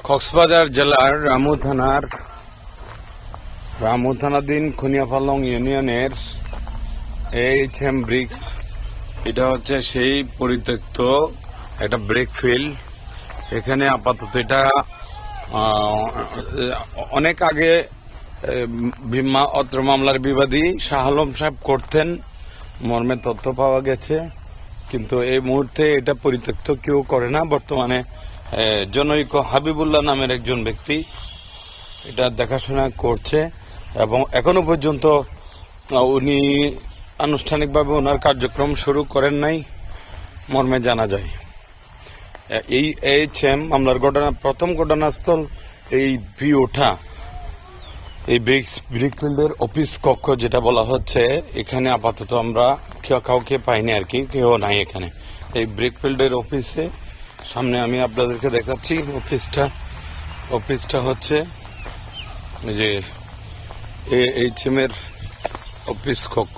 কক্সবাজার জেলার রামু থানাধীন খুনিয়াপালং ইউনিয়নের এইচএম ব্রিক্স, এটা হচ্ছে সেই পরিত্যক্ত একটা ব্রেক ফিল্ড। এখানে আপাতত এটা অনেক আগে অত্র মামলার বিবাদী শাহ আলম সাহেব করতেন মর্মে তথ্য পাওয়া গেছে, কিন্তু এই মুহূর্তে এটা পরিত্যক্ত কেউ করে না। বর্তমানে জনৈক হাবিবুল্লাহ নামের একজন ব্যক্তি এটা দেখাশোনা করছে এবং এখনো পর্যন্ত উনি আনুষ্ঠানিকভাবে ওনার কার্যক্রম শুরু করেন নাই মর্মে জানা যায়। এই এইচএম মামলার প্রথম ঘটনাস্থল এই ভিউটা, এই ব্রিকফিল্ডের অফিস কক্ষ যেটা বলা হচ্ছে, এখানে আপাতত আমরা কাউকে পাইনি আর কি, কেউ নাই এখানে। এই ব্রিকফিল্ডের অফিসে সামনে আমি আপনাদেরকে দেখাচ্ছি অফিসটা হচ্ছে যে এইচএম এর অফিস কক্ষ।